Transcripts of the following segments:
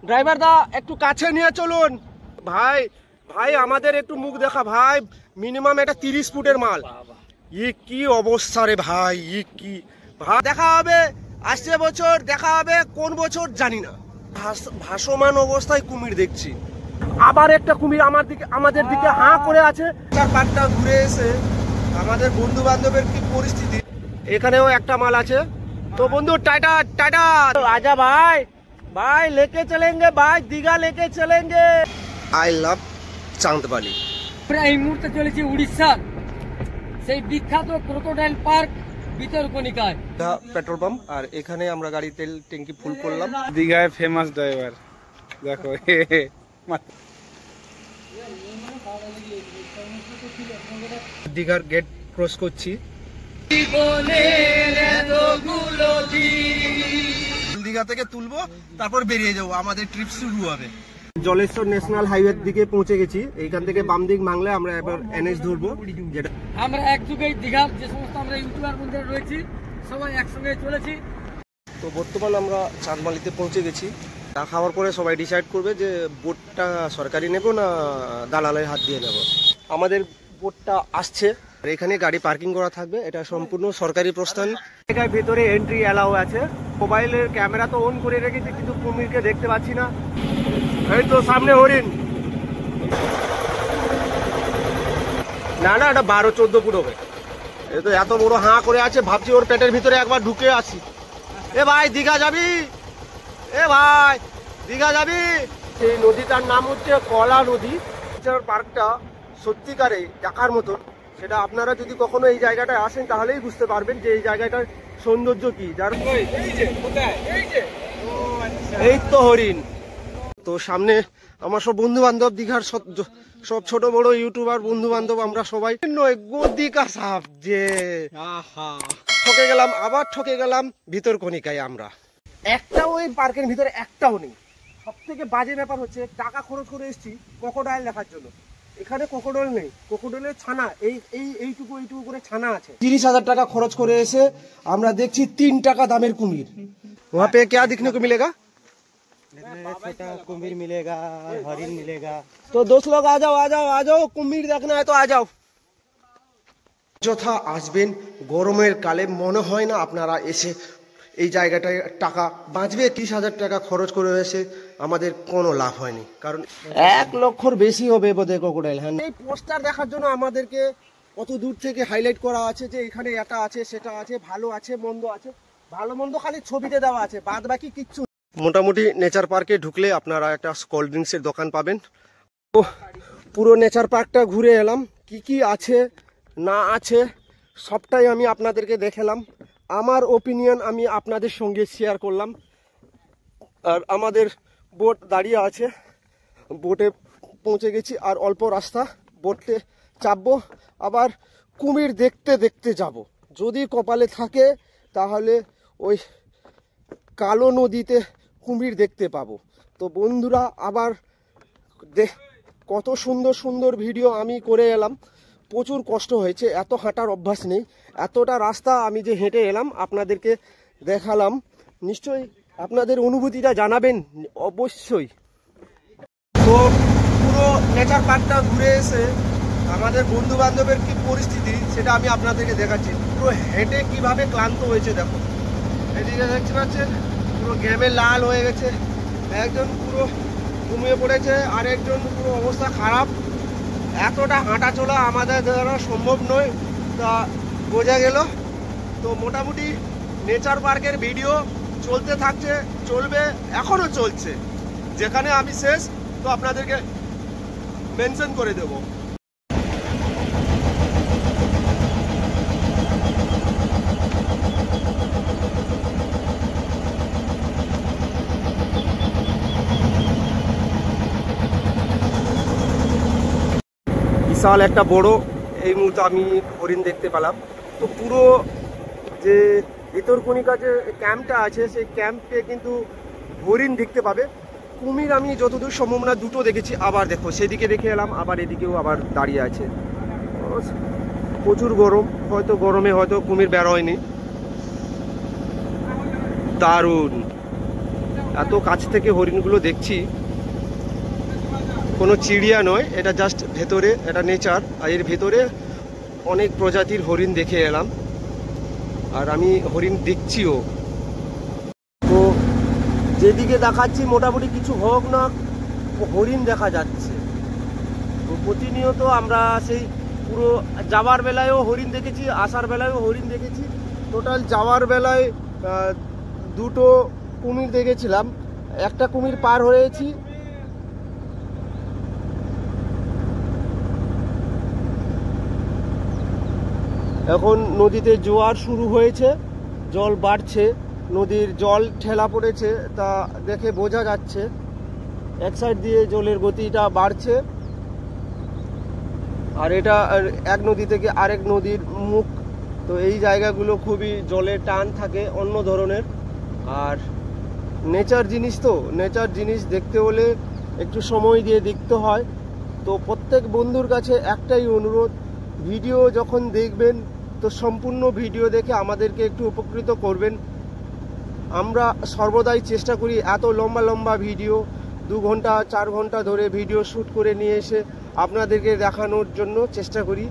Driver দা একটু কাছে নিয়ে চলুন ভাই। ভাই আমাদের একটু মুখ দেখা ভাই, মিনিমাম এটা 30 ফুটের মাল। ই কি অবস্থা রে ভাই, ই কি ভাই। দেখা হবে আসছে বছর, দেখা হবে কোন বছর জানি না। ভাসমান অবস্থায় কুমির দেখছি। আবার একটা কুমির আমাদের দিকে হাঁ করে আছে। চার পাঁচটা ঘুরে এসে আমাদের বন্ধু বান্ধবের কি পরিস্থিতি। এখানেও একটা মাল আছে। তো বন্ধু টাটা টাটা, আজা ভাই ভাই लेके चलेंगे भाई, दीघा लेके चलेंगे। I love Chandbali. আমরা এই মুহূর্তে চলেছি উড়িষ্যার সেই বিখ্যাত ক্রোকোডাইল পার্ক ভিতরকণিকায়। পেট্রোল পাম্প, আর এখানে আমরা গাড়ি তেল ট্যাঙ্কি ফুল করলাম। দীঘায় ফেমাস ড্রাইভার দেখো। দীঘার গেট ক্রস করছি। দীঘা থেকে তুলবো, তারপর বেরিয়ে যাবো, আমাদের ট্রিপ শুরু হবে। জলেশ্বর ন্যাশনাল হাইওয়ের দিকে পৌঁছে গেছি। এইখান থেকে বাম দিক মাংলে আমরা এবার এনএস ধরবো। যেটা আমরা একযুগেই দীঘার যে সমস্ত আমরা ইউটিউবার বন্ধুরা রয়েছি সবাই একসঙ্গে চলেছি। তো বর্তমান আমরা চাঁদমালিতে পৌঁছে গেছি। চা খাওয়ার পরে সবাই ডিসাইড করবে যে বোটটা সরকারি নেব না দালালের হাত দিয়ে নেব। আমাদের বোটটা আসছে, এখানে গাড়ি পার্কিং করা থাকবে। এটা সম্পূর্ণ সরকারি প্রস্থান। জায়গায় ভেতরে এন্ট্রি অ্যালাউ আছে। মোবাইলের ক্যামেরা তো অন করে রেখেছি, কিন্তু কুমিরকে দেখতে পাচ্ছি না। এই তো সামনে হরিণ। না না, এটা 12-14 ফুট হবে। এই তো এত বড় হাঁ করে আছে, ভাবছি ওর পেটের ভিতরে একবার ঢুকে আসি। এ ভাই দীঘা যাবি? এ ভাই দীঘা যাবি? সেই নদীটার নাম হচ্ছে কলা নদী। পার্কটা সত্যিকারে দেখার মতো। সেটা আপনারা যদি কখনো এই জায়গাটায় আসেন তাহলেই বুঝতে পারবেন যে এই জায়গাটার সৌন্দর্য কি। যার এই তো হরিণ। তো সামনে আমার সব বন্ধু বান্ধব, দীঘার সব ছোট বড় ইউটিউবার বন্ধু বান্ধব, আমরা সবাই দীঘা সাপ যে ঠকে গেলাম, আবার ঠকে গেলাম ভিতরকণিকায়। আমরা একটাও ওই পার্কের ভিতরে একটাও নেই। সব থেকে বাজে ব্যাপার হচ্ছে টাকা খরচ করে এসেছি ক্রোকোডাইল দেখার জন্য, এখানে ক্রোকোডাইল নেই। ক্রোকোডাইলের ছানা এইটুকু করে ছানা আছে। 30,000 টাকা খরচ করে এসে আমরা দেখছি 3 টাকা দামের কুমির। वहाँ पे क्या दिखने को मिलेगा? छोटा कुमिर मिलेगा, हरिण मिलेगा। तो दोस्त लोग आ जाओ, कुमिर देखना है तो आ जाओ। যথা আসবেন গরমের কালে, মনে হয় না আপনারা এসে এই জায়গাটায় টাকা বাঁচবে। 30,000 টাকা খরচ করে এসে আমাদের কোনো লাভ হয়নি, কারণ 1 লক্ষর বেশি হবে বোধহয় ক্রোকোডাইল। হ্যাঁ, এই পোস্টার দেখার জন্য আমাদেরকে কত দূর থেকে হাইলাইট করা আছে যে এখানে এটা আছে সেটা আছে, ভালো আছে মন্দ আছে। ভালো মন্দ খালি ছবিতে দেওয়া আছে, বাদ বাকি কিচ্ছু। মোটামুটি নেচার পার্কে ঢুকলে আপনারা একটা কোল্ড ড্রিঙ্কসের দোকান পাবেন। তো পুরো নেচার পার্কটা ঘুরে এলাম, কি কি আছে না আছে সবটাই আমি আপনাদেরকে দেখালাম। আমার ওপিনিয়ন আমি আপনাদের সঙ্গে শেয়ার করলাম। আর আমাদের বোট দাঁড়িয়ে আছে, বোটে পৌঁছে গেছি। আর অল্প রাস্তা, বোটে চাপবো, আবার কুমির দেখতে দেখতে যাব। যদি কপালে থাকে তাহলে ওই কালো নদীতে কুমির দেখতে পাবো। তো বন্ধুরা, আবার কত সুন্দর সুন্দর ভিডিও আমি করে এলাম। প্রচুর কষ্ট হয়েছে, এত হাঁটার অভ্যাস নেই। এতটা রাস্তা আমি যে হেঁটে এলাম আপনাদেরকে দেখালাম। নিশ্চয়ই আপনাদের অনুভূতিটা জানাবেন অবশ্যই। তো পুরো নেচার পার্কটা ঘুরে এসে আমাদের বন্ধু বান্ধবের কি পরিস্থিতি সেটা আমি আপনাদেরকে দেখাচ্ছি। পুরো হেঁটে কিভাবে ক্লান্ত হয়েছে দেখো। এদিকে দেখতে পাচ্ছেন পুরো ঘেমে লাল হয়ে গেছে। একজন পুরো ঘুমিয়ে পড়েছে, আর একজন পুরো অবস্থা খারাপ। এতটা হাঁটা চলা আমাদের দ্বারা সম্ভব নয়, তা বোঝা গেল। তো মোটামুটি নেচার পার্কের ভিডিও চলতে থাকছে, চলবে, এখনও চলছে। যেখানে আমি শেষ তো আপনাদেরকে মেনশন করে দেব। বিশাল একটা বড় এই মুহূর্তে আমি হরিণ দেখতে পেলাম। তো পুরো যে ভিতরকণিকা যে ক্যাম্পটা আছে সেই ক্যাম্পে কিন্তু হরিণ দেখতে পাবে। কুমির আমি যতদূর সম্ভাবনা দুটো দেখেছি। আবার দেখো সেদিকে দেখে এলাম, আবার এদিকেও আবার দাঁড়িয়ে আছে। প্রচুর গরম, হয়তো গরমে হয়তো কুমির বের হয়নি। দারুণ। এত কাছ থেকে হরিণগুলো দেখছি। কোনো চিড়িয়া নয়, এটা জাস্ট ভেতরে, এটা নেচার। আর এর ভেতরে অনেক প্রজাতির হরিণ দেখে এলাম, আর আমি হরিণ দেখছিও। তো যেদিকে দেখাচ্ছি মোটামুটি কিছু হোক না হরিণ দেখা যাচ্ছে। তো প্রতিনিয়ত আমরা সেই পুরো যাওয়ার বেলায়ও হরিণ দেখেছি, আসার বেলায়ও হরিণ দেখেছি। টোটাল যাওয়ার বেলায় দুটো কুমির দেখেছিলাম, একটা কুমির পার হয়েছি। এখন নদীতে জোয়ার শুরু হয়েছে, জল বাড়ছে, নদীর জল ঠেলা পড়েছে, তা দেখে বোঝা যাচ্ছে। এক সাইড দিয়ে জলের গতিটা বাড়ছে, আর এটা এক নদী থেকে আরেক নদীর মুখ। তো এই জায়গাগুলো খুবই জলের টান থাকে অন্য ধরনের। আর নেচার জিনিস, তো নেচার জিনিস দেখতে হলে একটু সময় দিয়ে দেখতে হয়। তো প্রত্যেক বন্ধুর কাছে একটাই অনুরোধ, ভিডিও যখন দেখবেন তো সম্পূর্ণ ভিডিও দেখে আমাদেরকে একটু উপকৃত করবেন। আমরা সর্বদাই চেষ্টা করি এত লম্বা লম্বা ভিডিও 2 ঘন্টা 4 ঘন্টা ধরে ভিডিও শ্যুট করে নিয়ে এসে আপনাদেরকে দেখানোর জন্য চেষ্টা করি।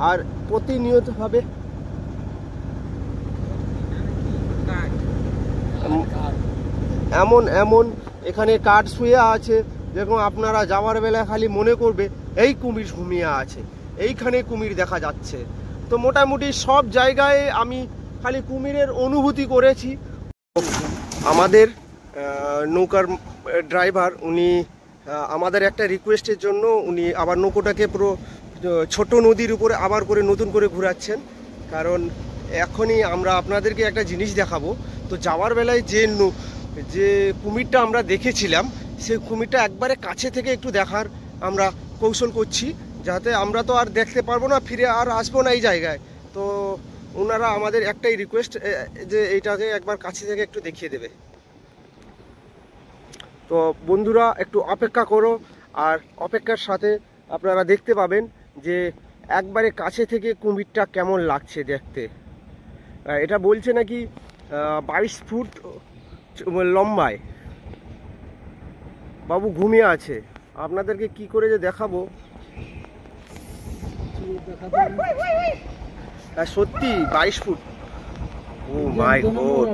আর প্রতিনিয়তভাবে এমন এমন এখানে কাঠ শুয়ে আছে, যেরকম আপনারা যাওয়ার বেলায় খালি মনে করবে এই কুমির ঘুমিয়ে আছে, এইখানে কুমির দেখা যাচ্ছে। তো মোটামুটি সব জায়গায় আমি খালি কুমিরের অনুভূতি করেছি। আমাদের নৌকার ড্রাইভার উনি আমাদের একটা রিকোয়েস্টের জন্য উনি আবার নৌকোটাকে পুরো ছোট নদীর উপরে আবার করে নতুন করে ঘোরাচ্ছেন। কারণ এখনই আমরা আপনাদেরকে একটা জিনিস দেখাবো। তো যাওয়ার বেলায় যে কুমিরটা আমরা দেখেছিলাম, সেই কুমিরটা একবারে কাছে থেকে একটু দেখার আমরা কৌশল করছি, যাতে আমরা তো আর দেখতে পারবো না, ফিরে আর আসবো না এই জায়গায়। তো ওনারা আমাদের একটাই রিকোয়েস্ট যে এইটাকে একবার কাছে থেকে একটু দেখিয়ে দেবে। তো বন্ধুরা একটু অপেক্ষা করো, আর অপেক্ষার সাথে আপনারা দেখতে পাবেন যে একবারে কাছে থেকে কুমিরটা কেমন লাগছে দেখতে। এটা বলছে নাকি 22 ফুট লম্বায়। বাবু ঘুমিয়ে আছে, আপনাদেরকে কি করে যে দেখাবো। সত্যি 22 ফুট, ও মাই গড।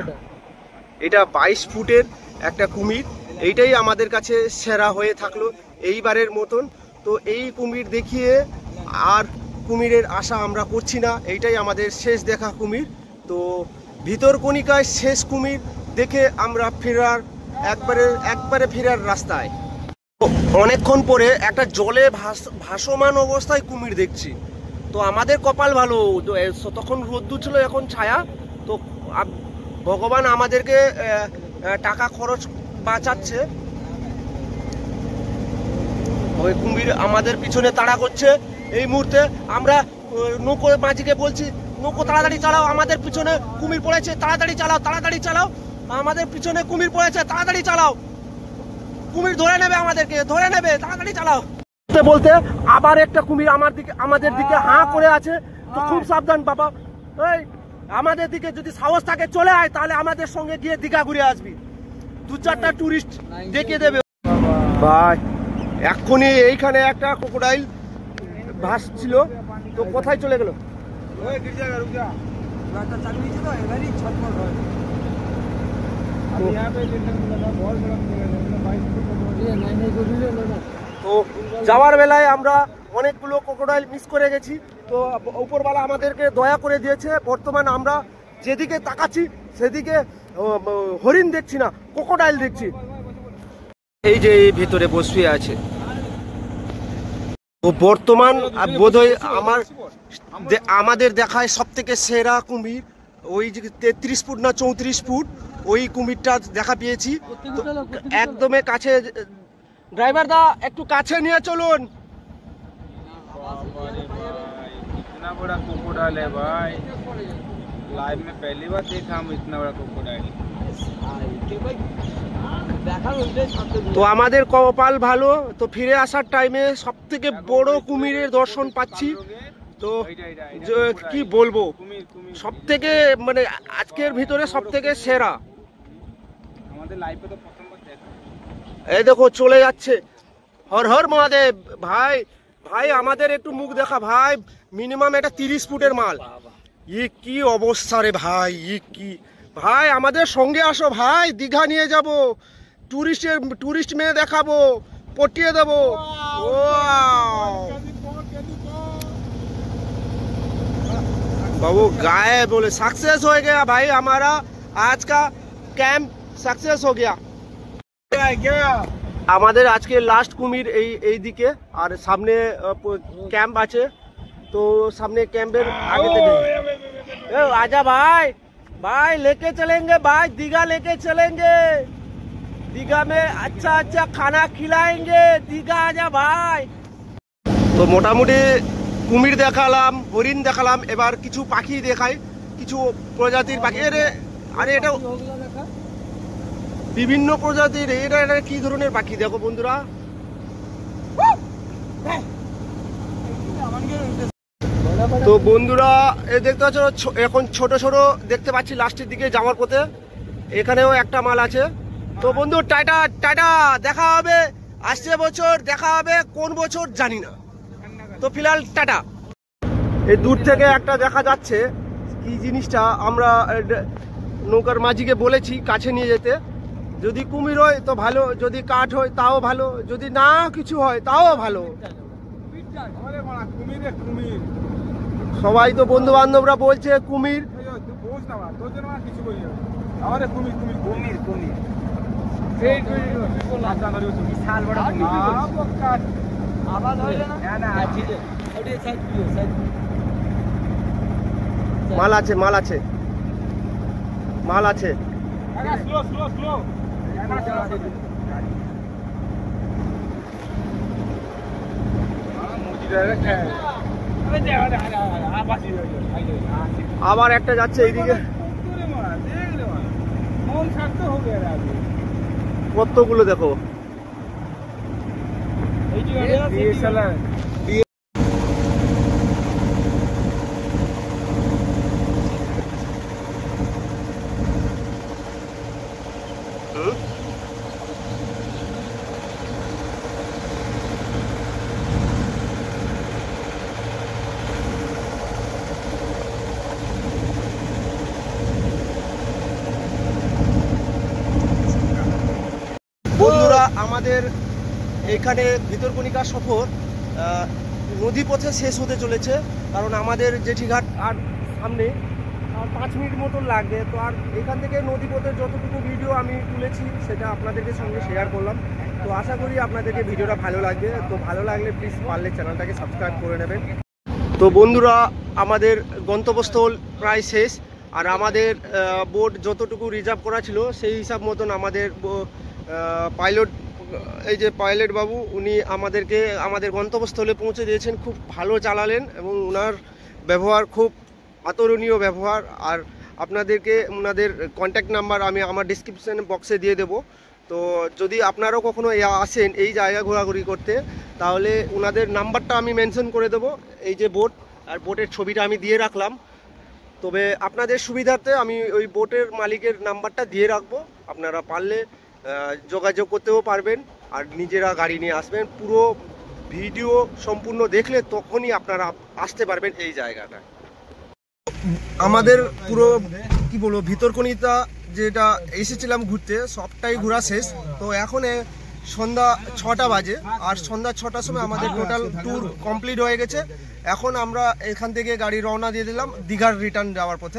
এটা 22 ফুটের একটা কুমির, এইটাই আমাদের কাছে সেরা হয়ে থাকলো এইবারের মতন। তো এই কুমির দেখিয়ে আর কুমিরের আশা আমরা করছি না, এইটাই আমাদের শেষ দেখা কুমির। তো ভিতরকণিকায় শেষ কুমির দেখে আমরা একবারে ফেরার রাস্তায়। অনেকক্ষণ পরে একটা জলে ভাসমান অবস্থায় কুমির দেখছি। তো আমাদের কপাল ভালো, তখন রোদ্দুর ছিল, এখন ছায়া। তো ভগবান আমাদেরকে টাকা খরচ বাঁচাচ্ছে। ওই কুমির আমাদের পিছনে তাড়া করছে এই মুহূর্তে। আমরা নৌকো মাঝিকে বলছি, নৌকো তাড়াতাড়ি চালাও, আমাদের পিছনে কুমির পড়েছে, তাড়াতাড়ি চালাও, তাড়াতাড়ি চালাও, আমাদের পিছনে কুমির পড়েছে, তাড়াতাড়ি চালাও, কুমির ধরে নেবে, আমাদেরকে ধরে নেবে, তাড়াতাড়ি চালাও। বলতে আবার একটা কুমির আমাদের দিকে হাঁ করে আছে। তো খুব সাবধান বাবা, এই আমাদের দিকে যদি সাহস থাকে চলে আয়, তাহলে আমাদের সঙ্গে গিয়ে দীঘা ঘুরে আসবি, 2-4টা টুরিস্ট দেখিয়ে দেবে। ভাই এক্ষুনি এইখানে একটা ক্রোকোডাইল ভাসছিল, তো কোথায় চলে গেল? তো যাওয়ার বেলায় আমরা অনেকগুলো ক্রোকোডাইল মিস করে গেছি। তো উপরওয়ালা আমাদেরকে দয়া করে দিয়েছে। বর্তমান আমরা যেদিকে তাকাচ্ছি সেদিকে হরিণ দেখছি না, ক্রোকোডাইল দেখছি। এই যে ভেতরে বসে আছে। তো বর্তমান বোধহয় আমাদের দেখায় সব থেকে সেরা কুমির ওই যে 33 ফুট না 34 ফুট ওই কুমিরটা দেখা পেয়েছি। তো একদমই কাছে। ড্রাইভার দা একটু কাছে নিয়ে চলুন। इतना बड़ा क्रोकोडाइल है भाई, लाइव में पहली बार देखा हम इतना बड़ा क्रोकोडाइल। তো আমাদের কপাল ভালো, তো ফিরে আসার টাইমে সব থেকে বড় কুমিরের দর্শন পাচ্ছি। তো কি বলবো, সব থেকে মানে আজকের ভিতরে সব থেকে সেরা। আমাদের লাইফে তো প্রথমবার এই দেখো চলে যাচ্ছে। হর হর মহাদেব। ভাই ভাই আমাদের একটু মুখ দেখা ভাই, মিনিমাম এটা 30 ফুটের মাল। ই কি অবস্থা রে ভাই, ই কি ভাই, আমাদের সঙ্গে আসো ভাই, দীঘা নিয়ে যাব, টুরিস্ট মেয়ে দেখাবো, পটিয়ে দেবো। बाबू गाय बोले सक्सेस हो गया भाई, हमारा आज का कैंप सक्सेस हो गया। আমাদের আজকে লাস্ট কুমির এই দিকে, আর সামনে ক্যাম্প আছে, তো সামনে ক্যাম্পের আগে থেকে आजा भाई, भाई लेके चलेंगे भाई, दीघा लेके चलेंगे, दीघा में अच्छा अच्छा खाना खिलाएंगे, दीघा आजा भाई। তো মোটামুটি কুমির দেখালাম, হরিণ দেখালাম, এবার কিছু পাখি দেখাই, কিছু প্রজাতির পাখি। আরে এটা বিভিন্ন প্রজাতির, এটা কি ধরনের পাখি দেখো বন্ধুরা। তো বন্ধুরা এ দেখতে পাচ্ছ, এখন ছোট ছোট দেখতে পাচ্ছি লাস্টের দিকে যাওয়ার পথে, এখানেও একটা মাল আছে। তো বন্ধু টাটা টাটা, দেখা হবে আসছে বছর, দেখা হবে কোন বছর জানি না। তো ফিলহাল টাটা। এই দূর থেকে একটা দেখা যাচ্ছে কি জিনিসটা, আমরা নৌকার মাঝিকে বলেছি কাছে নিয়ে যেতে, যদি কুমির হয় তো ভালো, যদি কাঠ হয় তাও ভালো, যদি না কিছু হয় তাও ভালো। সবাই তো বন্ধু বান্ধবরা বলছে কুমির, মাল আছে মাল আছে মাল আছে। আবার একটা যাচ্ছে এইদিকে, কতগুলো দেখো। বন্ধুরা আমাদের এখানে ভিতরকণিকা সফর নদী পথে শেষ হতে চলেছে, কারণ আমাদের জেঠিঘাট আর সামনে 5 মিনিট মতন লাগবে। তো আর এখান থেকে নদী পথে যতটুকু ভিডিও আমি তুলেছি সেটা আপনাদেরকে সঙ্গে শেয়ার করলাম। তো আশা করি আপনাদেরকে ভিডিওটা ভালো লাগবে। তো ভালো লাগলে প্লিজ পারলে চ্যানেলটাকে সাবস্ক্রাইব করে নেবেন। তো বন্ধুরা আমাদের গন্তব্যস্থল প্রায় শেষ, আর আমাদের বোট যতটুকু রিজার্ভ করা ছিল সেই হিসাব মতন আমাদের পাইলট, এই যে পাইলট বাবু, উনি আমাদেরকে আমাদের গন্তব্যস্থলে পৌঁছে দিয়েছেন। খুব ভালো চালালেন এবং ওনার ব্যবহার খুব আদরণীয় ব্যবহার। আর আপনাদেরকে ওনাদের কন্ট্যাক্ট নাম্বার আমি আমার ডিসক্রিপশন বক্সে দিয়ে দেবো। তো যদি আপনারাও কখনো আসেন এই জায়গা ঘোরাঘুরি করতে, তাহলে ওনাদের নাম্বারটা আমি মেনশন করে দেবো। এই যে বোট, আর বোটের ছবিটা আমি দিয়ে রাখলাম। তবে আপনাদের সুবিধার্থে আমি ওই বোটের মালিকের নাম্বারটা দিয়ে রাখবো, আপনারা পারলে যোগাযোগ করতেও পারবেন আর নিজেরা গাড়ি নিয়ে আসবেন। পুরো ভিডিও সম্পূর্ণ দেখলে তখনই আপনারা আসতে পারবেন এই জায়গাটা। আমাদের পুরো কি বলবো ভিতরকণিকা যেটা এসেছিলাম ঘুরতে, সবটাই ঘোরা শেষ। তো এখন সন্ধ্যা 6টা বাজে, আর সন্ধ্যা 6টার সময় আমাদের টোটাল ট্যুর কমপ্লিট হয়ে গেছে। এখন আমরা এখান থেকে গাড়ি রওনা দিয়ে দিলাম দীঘার রিটার্ন যাওয়ার পথে।